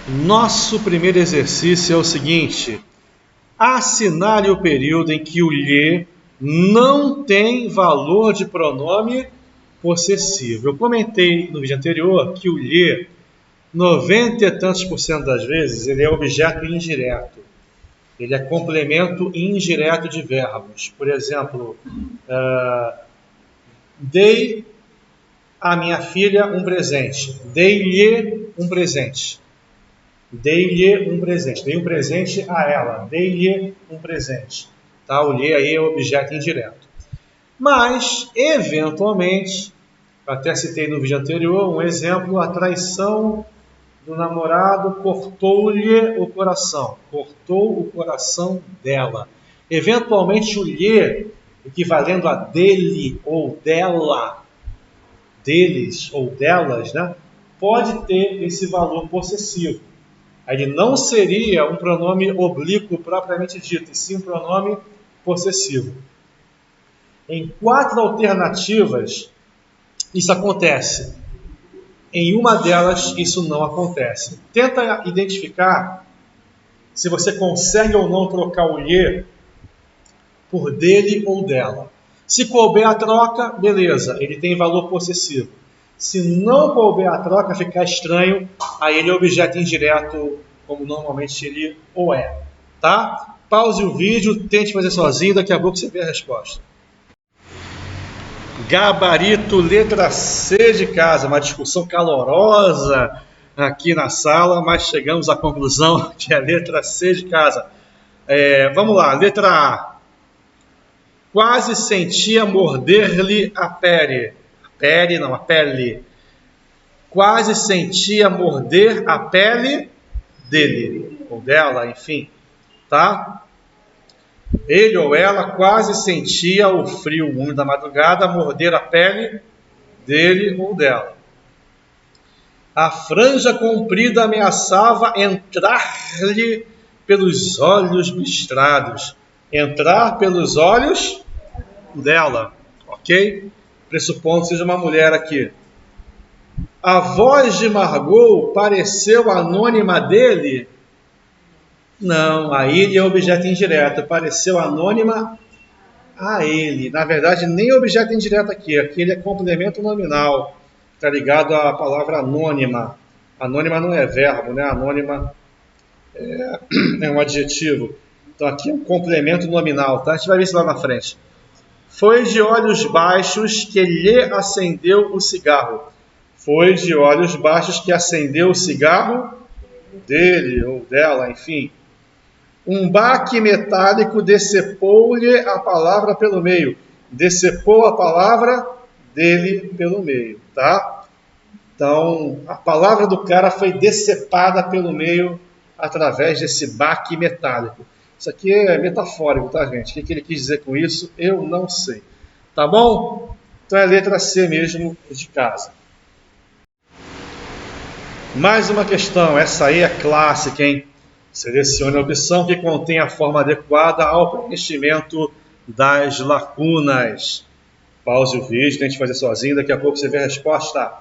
Nosso primeiro exercício é o seguinte: assinale o período em que o lhe não tem valor de pronome possessivo. Eu comentei no vídeo anterior que o lhe, 90 e tantos por cento das vezes, ele é objeto indireto. Ele é complemento indireto de verbos. Por exemplo, dei à minha filha um presente. Dei-lhe um presente. Dei-lhe um presente. Dei um presente a ela. Dei-lhe um presente. Tá? O lhe aí é objeto indireto. Mas, eventualmente, até citei no vídeo anterior, um exemplo, a traição do namorado cortou-lhe o coração. Cortou o coração dela. Eventualmente, o lhe, equivalendo a dele ou dela, deles ou delas, né, pode ter esse valor possessivo. Ele não seria um pronome oblíquo propriamente dito, e sim um pronome possessivo. Em 4 alternativas, isso acontece. Em uma delas, isso não acontece. Tenta identificar se você consegue ou não trocar o lhe por dele ou dela. Se couber a troca, beleza, ele tem valor possessivo. Se não couber a troca, ficar estranho, aí ele é objeto indireto, como normalmente ele ou é. Tá? Pause o vídeo, tente fazer sozinho, daqui a pouco você vê a resposta. Gabarito, letra C de casa, uma discussão calorosa aqui na sala, mas chegamos à conclusão que é a letra C de casa. Vamos lá, letra A. Quase sentia morder-lhe a pele. A pele. Quase sentia morder a pele dele, ou dela, enfim, tá? Ele ou ela quase sentia o frio úmido da madrugada morder a pele dele ou dela. A franja comprida ameaçava entrar-lhe pelos olhos listrados. Entrar pelos olhos dela, ok? Pressupondo que seja uma mulher aqui. A voz de Margot pareceu anônima dele? Não, a ele é objeto indireto. Pareceu anônima a ele. Na verdade, nem objeto indireto aqui. Aqui ele é complemento nominal. Está ligado à palavra anônima. Anônima não é verbo, né? Anônima é um adjetivo. Então aqui é um complemento nominal, tá? A gente vai ver isso lá na frente. Foi de olhos baixos que lhe acendeu o cigarro. Foi de olhos baixos que acendeu o cigarro dele ou dela, enfim. Um baque metálico decepou-lhe a palavra pelo meio. Decepou a palavra dele pelo meio, tá? Então, a palavra do cara foi decepada pelo meio através desse baque metálico. Isso aqui é metafórico, tá, gente? O que ele quis dizer com isso, eu não sei. Tá bom? Então é a letra C mesmo de casa. Mais uma questão, essa aí é clássica, hein? Selecione a opção que contém a forma adequada ao preenchimento das lacunas. Pause o vídeo, tente fazer sozinho, daqui a pouco você vê a resposta.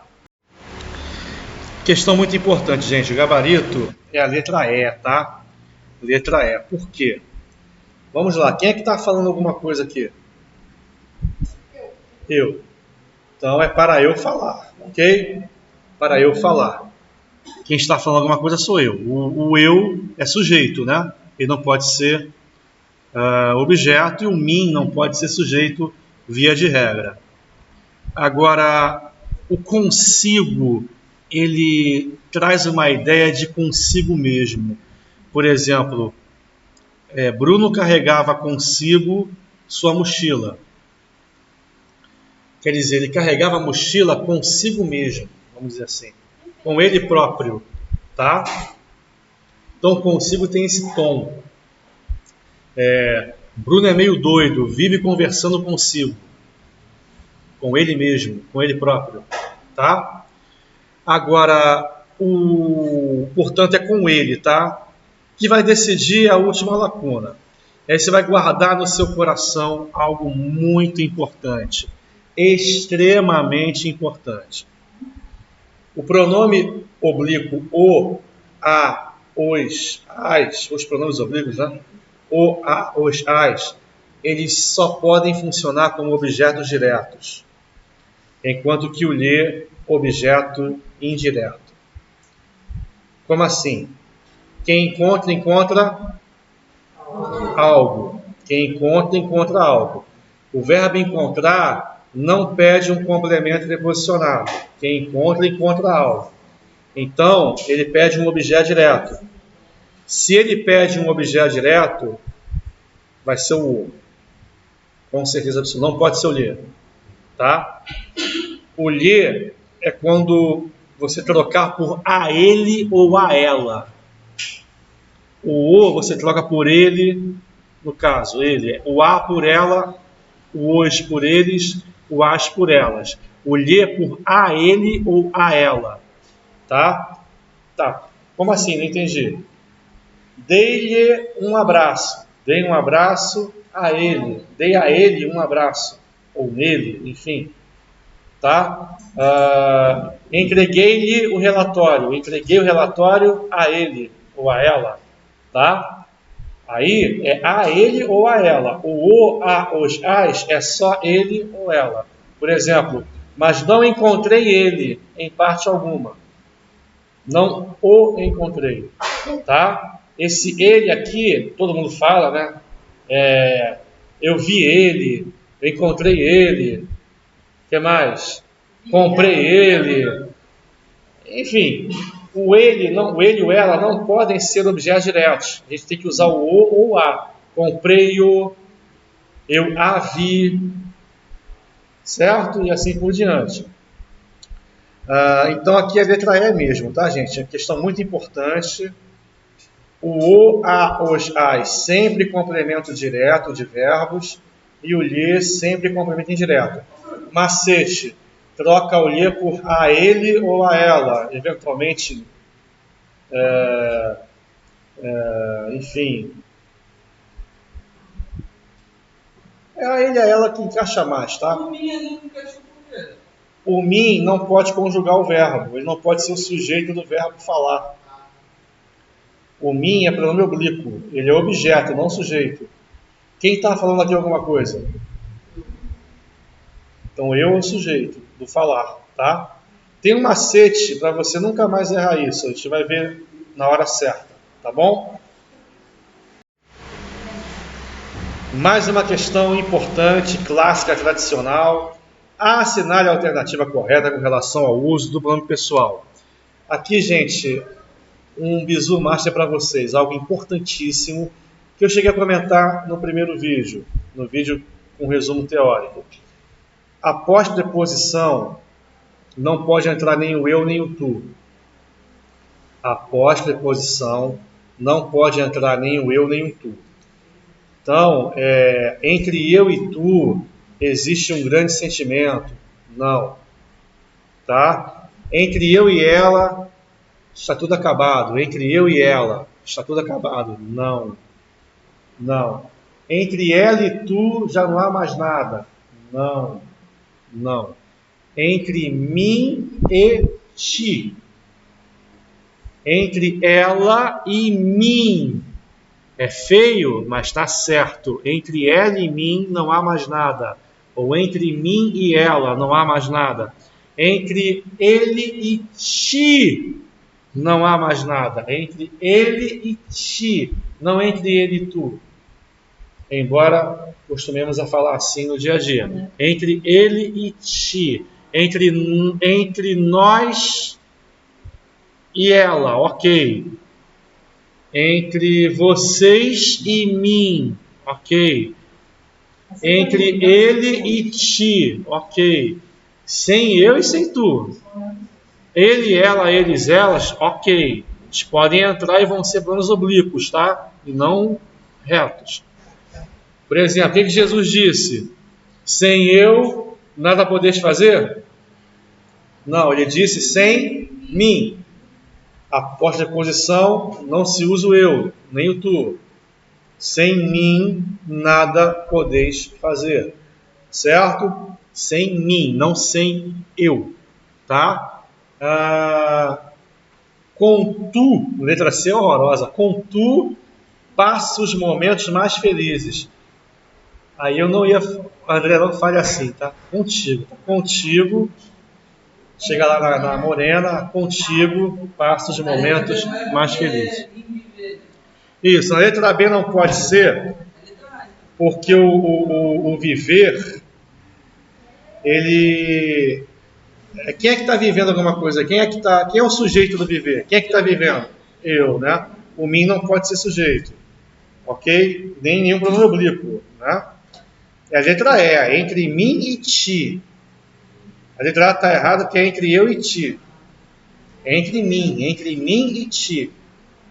Questão muito importante, gente. O gabarito é a letra E, tá? Letra E. Por quê? Vamos lá. Quem é que está falando alguma coisa aqui? Eu. Então é para eu falar, ok? Para eu falar. Quem está falando alguma coisa sou eu. O eu é sujeito, né? Ele não pode ser objeto e o mim não pode ser sujeito via de regra. Agora, o consigo, ele traz uma ideia de consigo mesmo. Por exemplo, Bruno carregava consigo sua mochila. Quer dizer, ele carregava a mochila consigo mesmo, vamos dizer assim, com ele próprio, tá? Então, consigo tem esse tom. Bruno é meio doido, vive conversando consigo, com ele mesmo, com ele próprio, tá? Agora, portanto, é com ele, tá? Que vai decidir a última lacuna. Aí você vai guardar no seu coração algo muito importante, extremamente importante. O pronome oblíquo o a, os, as, os pronomes oblíquos, né? O, a, os, as, eles só podem funcionar como objetos diretos, enquanto que o lhe, objeto indireto. Como assim? Quem encontra, encontra algo. Quem encontra, encontra algo. O verbo encontrar não pede um complemento preposicional. Quem encontra, encontra algo. Então, ele pede um objeto direto. Se ele pede um objeto direto, vai ser o com certeza absoluta. Não pode ser o lhe. Tá? O lhe é quando você trocar por a ele ou a ela. O você troca por ele, no caso, ele. O a por ela, o os por eles, o as por elas. O lhe por a ele ou a ela. Tá? Tá. Como assim? Não entendi. Dei-lhe um abraço. Dei um abraço a ele. Dei a ele um abraço. Ou nele, enfim. Tá? Entreguei-lhe o relatório. Entreguei o relatório a ele ou a ela. Tá? Aí é a ele ou a ela. O, a, os, as é só ele ou ela. Por exemplo, mas não encontrei ele em parte alguma. Não o encontrei. Tá? Esse ele aqui, todo mundo fala, né? Eu vi ele, eu encontrei ele. O que mais? Comprei ele. Enfim, o ele e o ela não podem ser objetos diretos. A gente tem que usar o ou a. Comprei-o, eu a vi, certo? E assim por diante. Então aqui a letra E mesmo, tá, gente? É uma questão muito importante. O, a, os, as sempre complemento direto de verbos e o lhe sempre complemento indireto. Macete, troca o lhe por a ele ou a ela, eventualmente, enfim. É a ele e a ela que encaixa mais, tá? O mim ali não encaixa por quê? O mim não pode conjugar o verbo, ele não pode ser o sujeito do verbo falar. O mim é pronome oblíquo, ele é objeto, não sujeito. Quem está falando aqui alguma coisa? Então eu é o sujeito do falar, tá? Tem um macete para você nunca mais errar isso, a gente vai ver na hora certa, tá bom? Mais uma questão importante, clássica, tradicional. Assinale a alternativa correta com relação ao uso do pronome pessoal. Aqui, gente, um bizu master para vocês, algo importantíssimo que eu cheguei a comentar no primeiro vídeo, no vídeo com resumo teórico. Após preposição, não pode entrar nem o eu nem o tu. Após preposição, não pode entrar nem o eu nem o tu. Então, entre eu e tu, existe um grande sentimento? Não. Tá? Entre eu e ela, está tudo acabado. Entre eu e ela, está tudo acabado. Não. Não. Entre ela e tu, já não há mais nada. Não. Não. Entre mim e ti. Entre ela e mim. É feio, mas está certo. Entre ela e mim não há mais nada. Ou entre mim e ela não há mais nada. Entre ele e ti não há mais nada. Entre ele e ti, não entre ele e tu. Embora costumemos a falar assim no dia a dia. Entre ele e ti. Entre nós e ela, ok. Entre vocês e mim, ok. Entre ele e ti, ok. Sem eu e sem tu. Ele, ela, eles, elas, ok. Eles podem entrar e vão ser planos oblíquos, tá? E não retos. Por exemplo, o que Jesus disse? Sem eu, nada podeis fazer? Não, ele disse sem mim. Após a preposição, não se usa o eu, nem o tu. Sem mim, nada podeis fazer. Certo? Sem mim, não sem eu. Tá? Com tu, letra C é horrorosa, com tu passo os momentos mais felizes. Aí eu não ia, André, não fale assim, tá? Contigo, tá? Contigo, chega lá na morena, contigo passo os momentos mais felizes. Isso, a letra B não pode ser, porque o viver, ele... Quem é que está vivendo alguma coisa? Quem é o sujeito do viver? Quem é que está vivendo? Eu, né? O mim não pode ser sujeito, ok? Nem nenhum pronome oblíquo, né? E a letra E, é entre mim e ti. A letra A está errada porque é entre eu e ti. É entre mim e ti.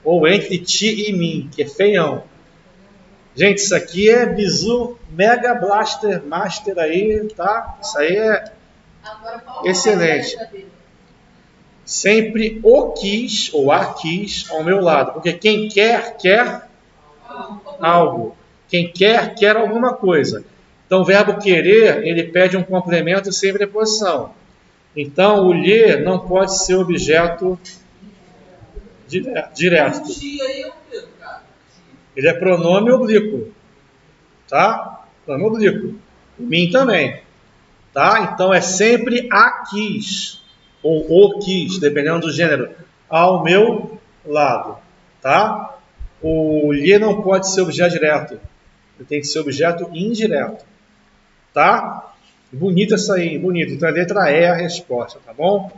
Ou entre ti e mim, que é feião. Gente, isso aqui é bizu Mega Blaster Master aí, tá? Isso aí é excelente. Sempre o quis ou a quis ao meu lado. Porque quem quer, quer algo. Quem quer, quer alguma coisa. Então o verbo querer, ele pede um complemento sem preposição. Então o lhe não pode ser objeto direto. Ele é pronome oblíquo. Tá? Pronome oblíquo. Mim também. Tá? Então é sempre a quis. Ou o quis, dependendo do gênero. Ao meu lado. Tá? O lhe não pode ser objeto direto. Ele tem que ser objeto indireto. Tá? Bonito essa aí, bonito. Então a letra E é a resposta, tá bom?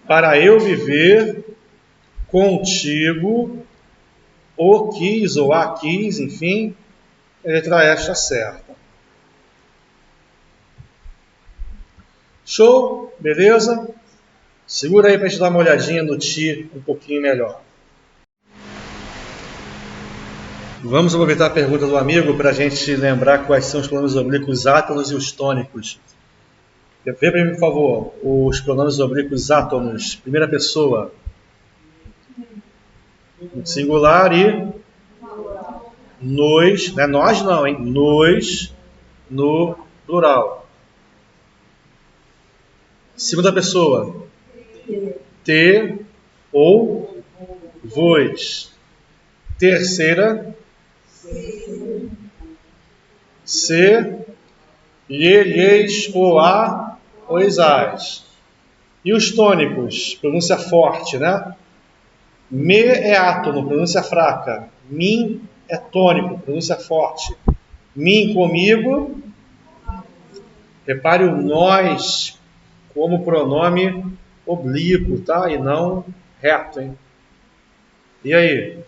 Para eu viver contigo, o quis ou a quis, enfim, a letra E está certa. Show? Beleza? Segura aí para a gente dar uma olhadinha no ti um pouquinho melhor. Vamos aproveitar a pergunta do amigo para a gente lembrar quais são os pronomes oblíquos átonos e os tônicos. Vê para mim, por favor, os pronomes oblíquos átonos. Primeira pessoa. Singular e nos. Não é nós não, hein? Nos no plural. Segunda pessoa. Te ou vos. Terceira. Se, lhe, lhes, o, a, os, as. E os tônicos, pronúncia forte, né? Me é átono, pronúncia fraca. Mim é tônico, pronúncia forte. Mim comigo. Repare o nós como pronome oblíquo, tá? E não reto, hein? E aí?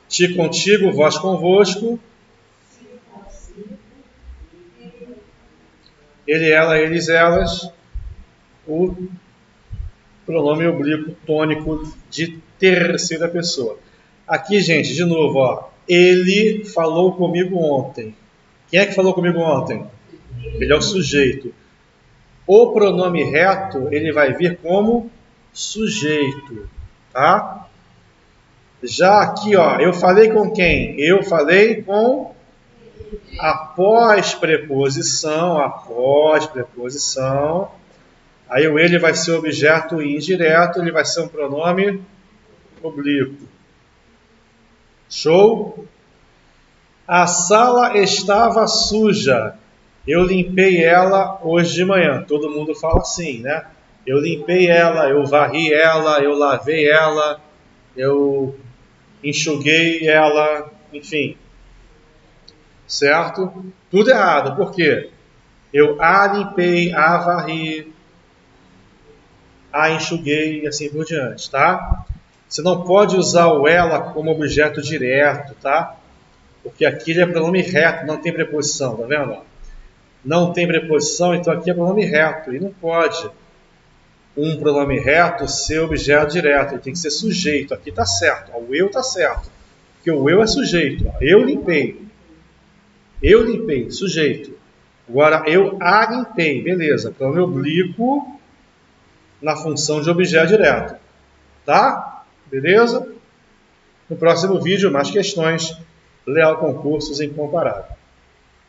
Ti contigo, vós convosco. Ele, ela, eles, elas. O pronome oblíquo tônico de terceira pessoa. Aqui, gente, de novo, ó. Ele falou comigo ontem. Quem é que falou comigo ontem? Ele é o sujeito. O pronome reto, ele vai vir como sujeito, tá? Já aqui, ó, eu falei com quem? Eu falei com após preposição. Aí o ele vai ser objeto indireto, ele vai ser um pronome oblíquo. Show? A sala estava suja. Eu limpei ela hoje de manhã. Todo mundo fala assim, né? Eu limpei ela, eu varri ela, eu lavei ela, eu enxuguei ela, enfim. Certo? Tudo errado. Por quê? Eu a limpei, a varri, a enxuguei e assim por diante, tá? Você não pode usar o ela como objeto direto, tá? Porque aqui ele é pronome reto, não tem preposição, tá vendo? Não tem preposição, então aqui é pronome reto. E não pode um pronome reto ser objeto direto, ele tem que ser sujeito. Aqui está certo, o eu está certo. Porque o eu é sujeito. Eu limpei. Eu limpei, sujeito. Agora, eu a limpei, beleza. Pronome oblíquo na função de objeto direto. Tá? Beleza? No próximo vídeo, mais questões. Leal Concursos Incomparável.